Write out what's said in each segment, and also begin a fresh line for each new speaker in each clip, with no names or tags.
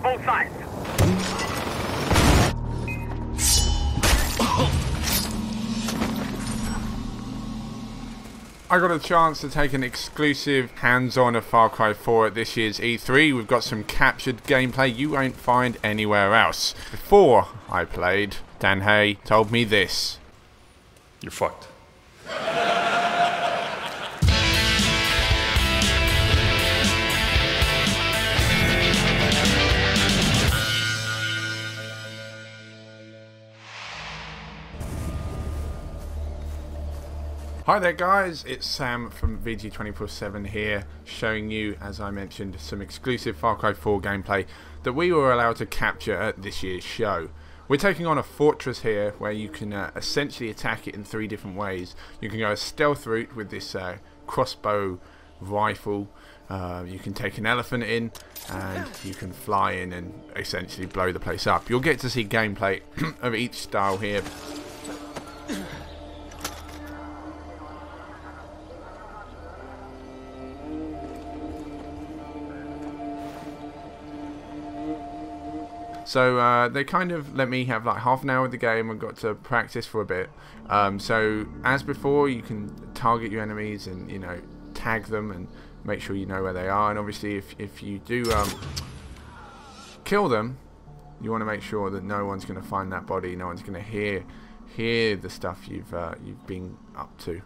both sides.
I got a chance to take an exclusive hands-on of Far Cry 4 at this year's E3. We've got some captured gameplay you won't find anywhere else. Before I played, Dan Hay told me this.
You're fucked.
Hi there guys, it's Sam from VG247 here, showing you, as I mentioned, some exclusive Far Cry 4 gameplay that we were allowed to capture at this year's show. We're taking on a fortress here where you can essentially attack it in 3 different ways. You can go a stealth route with this crossbow rifle, you can take an elephant in, and you can fly in and essentially blow the place up. You'll get to see gameplay of each style here. So they kind of let me have like half an hour of the game and got to practice for a bit. So as before, you can target your enemies and, you know, tag them and make sure you know where they are. And obviously if you do kill them, you want to make sure that no one's going to find that body, no one's going to hear the stuff you've been up to.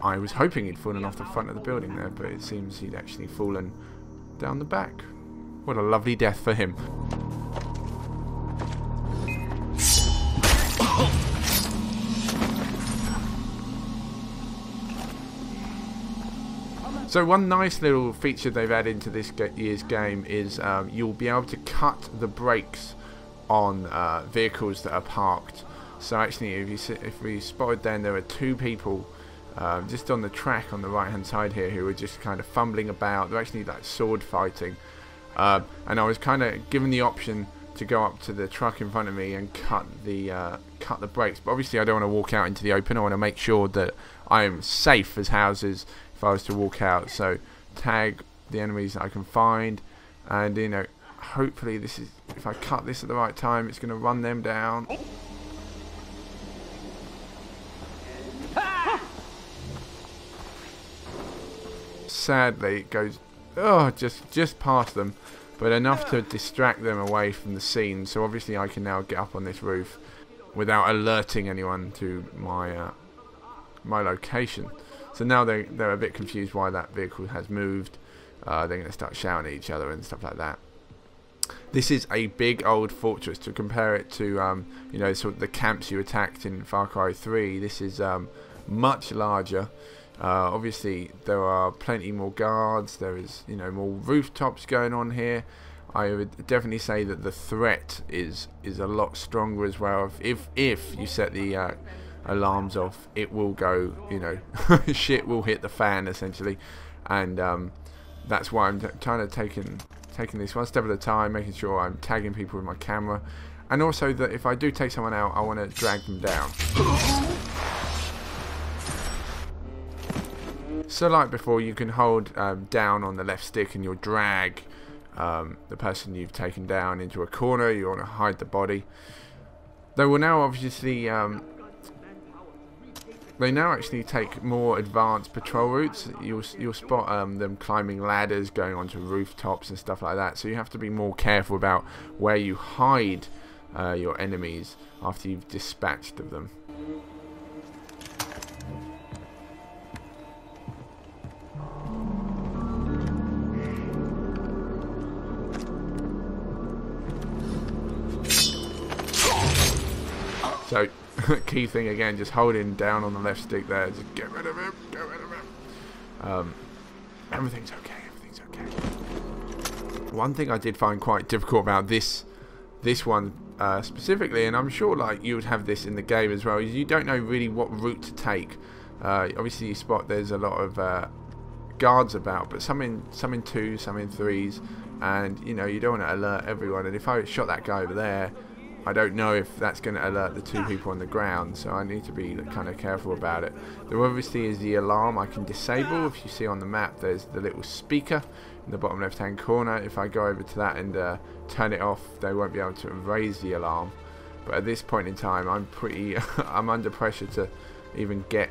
I was hoping he'd fallen off the front of the building there, but it seems he'd actually fallen down the back. What a lovely death for him. So one nice little feature they've added into this year's game is you'll be able to cut the brakes on vehicles that are parked. So actually, if we spotted then there were 2 people just on the track on the right hand side here who were just kind of fumbling about. They're actually like sword fighting. And I was kind of given the option to go up to the truck in front of me and cut the brakes. But obviously I don't want to walk out into the open. I want to make sure that I am safe as houses if I was to walk out. So tag the enemies that I can find, and you know, hopefully this is, if I cut this at the right time, it's going to run them down. Sadly it goes just past them, but enough to distract them away from the scene. So obviously I can now get up on this roof without alerting anyone to my my location. So now they're a bit confused why that vehicle has moved. They're going to start shouting at each other and stuff like that. This is a big old fortress. To compare it to you know, sort of the camps you attacked in Far Cry 3, this is much larger. Obviously there are plenty more guards, there is, you know, more rooftops going on here. I would definitely say that the threat is a lot stronger as well. If you set the alarms off, it will go, you know, shit will hit the fan essentially. And that's why I'm trying to taking this one step at a time, making sure I'm tagging people with my camera, and also that if I do take someone out, I want to drag them down. So like before, you can hold down on the left stick and you'll drag the person you've taken down into a corner. You want to hide the body. They will now obviously they now actually take more advanced patrol routes. You'll spot them climbing ladders, going onto rooftops and stuff like that. So you have to be more careful about where you hide your enemies after you've dispatched of them. So, key thing again, just holding down on the left stick there, just get rid of him, get rid of him. Everything's okay, everything's okay. One thing I did find quite difficult about this one specifically, and I'm sure like you would have this in the game as well, is you don't know really what route to take. Obviously you spot there's a lot of guards about, but some in 2s, some in 3s, and you know, you don't want to alert everyone. And if I shot that guy over there, I don't know if that's going to alert the 2 people on the ground, so I need to be kind of careful about it. There obviously is the alarm I can disable. If you see on the map, there's the little speaker in the bottom left hand corner. If I go over to that and turn it off, they won't be able to raise the alarm. But at this point in time, I'm pretty I'm under pressure to even get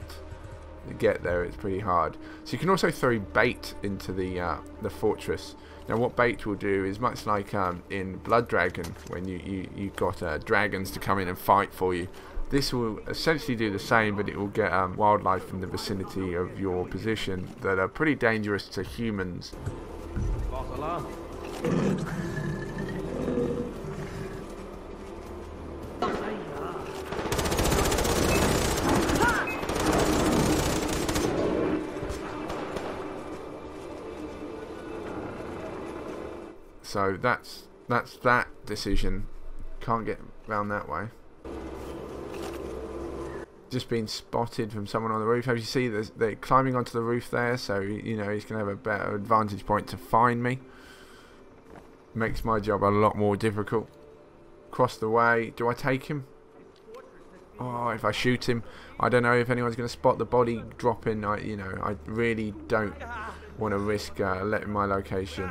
there. It's pretty hard. So you can also throw bait into the fortress. Now what bait will do is much like in Blood Dragon, when you got dragons to come in and fight for you. This will essentially do the same, but it will get wildlife in the vicinity of your position that are pretty dangerous to humans.
False alarm.
So that's that decision. Can't get round that way. Just been spotted from someone on the roof. As you see, they're climbing onto the roof there, so you know he's going to have a better advantage point to find me. Makes my job a lot more difficult. Across the way. Do I take him? Oh, if I shoot him, I don't know if anyone's going to spot the body dropping. I really don't want to risk letting my location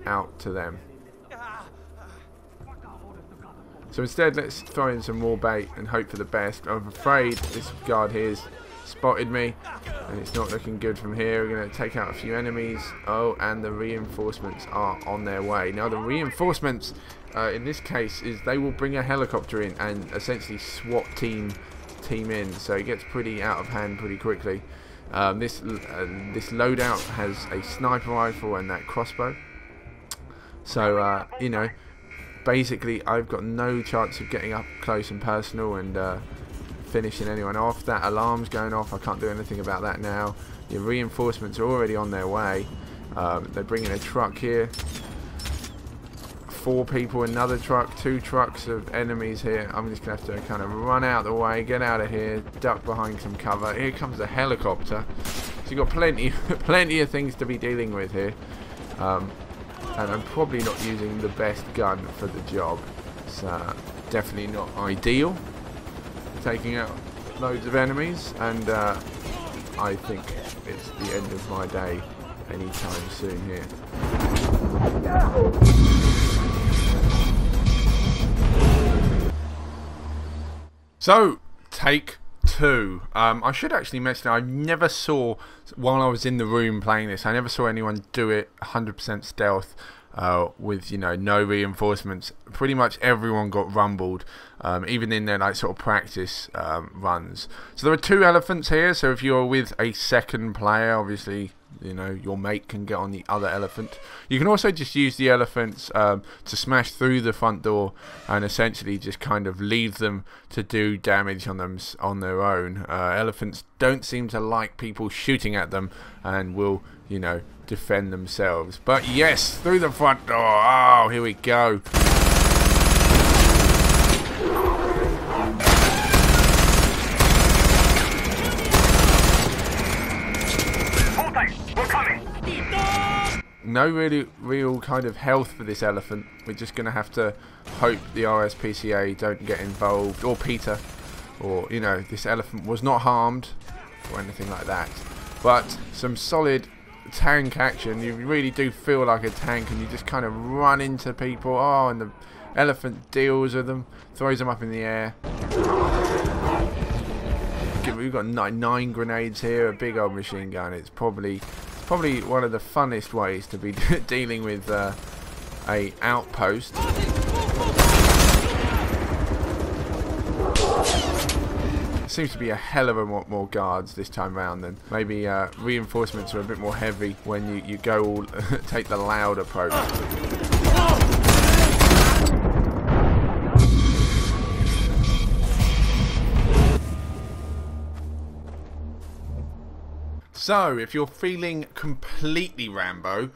out to them. So instead, let's throw in some more bait and hope for the best. I'm afraid this guard here's spotted me, and it's not looking good from here. We're going to take out a few enemies. Oh, and the reinforcements are on their way. Now the reinforcements, in this case, is they will bring a helicopter in and essentially SWAT team in. So it gets pretty out of hand pretty quickly. This loadout has a sniper rifle and that crossbow. So, you know, basically I've got no chance of getting up close and personal and finishing anyone off. That alarm's going off. I can't do anything about that now. Your reinforcements are already on their way. They're bringing a truck here. 4 people, another truck, 2 trucks of enemies here. I'm just going to have to kind of run out the way, get out of here, duck behind some cover. Here comes the helicopter. So you've got plenty of things to be dealing with here. And I'm probably not using the best gun for the job. It's definitely not ideal. Taking out loads of enemies, and I think it's the end of my day anytime soon here. So, take 2. I should actually mention I never saw, while I was in the room playing this, I never saw anyone do it 100% stealth with, you know, no reinforcements. Pretty much everyone got rumbled, even in their like sort of practice runs. So there are 2 elephants here, so if you're with a second player, obviously, you know, your mate can get on the other elephant. You can also just use the elephants to smash through the front door and essentially just kind of leave them to do damage on them on their own. Elephants don't seem to like people shooting at them and will, you know, defend themselves. But yes, through the front door. Oh, here we go. No real kind of health for this elephant. We're just going to have to hope the RSPCA don't get involved, or Peter, or, you know, this elephant was not harmed or anything like that. But some solid tank action. You really do feel like a tank, and you just kind of run into people. Oh, and the elephant deals with them, throws them up in the air. We've got 9 grenades here, a big old machine gun. It's probably one of the funnest ways to be dealing with a outpost. Seems to be a hell of a lot more guards this time round. Then maybe reinforcements are a bit more heavy when you go all take the loud approach. So, if you're feeling completely Rambo,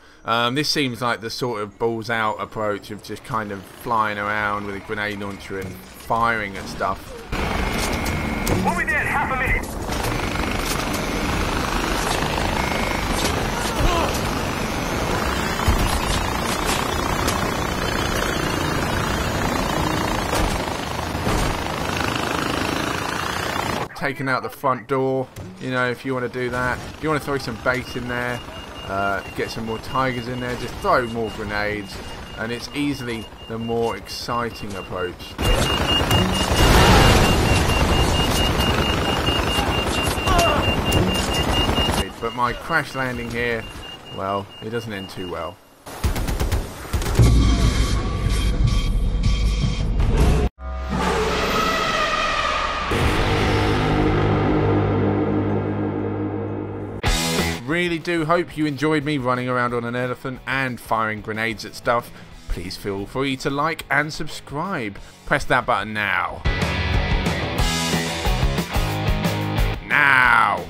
this seems like the sort of balls out approach of just kind of flying around with a grenade launcher and firing at stuff.
We'll be there in half a minute.
taking out the front door, you know, if you want to do that. If you want to throw some bait in there, get some more tigers in there, just throw more grenades, and it's easily the more exciting approach. But my crash landing here, well, it doesn't end too well. Really do hope you enjoyed me running around on an elephant and firing grenades at stuff. Please feel free to like and subscribe. Press that button now. Now!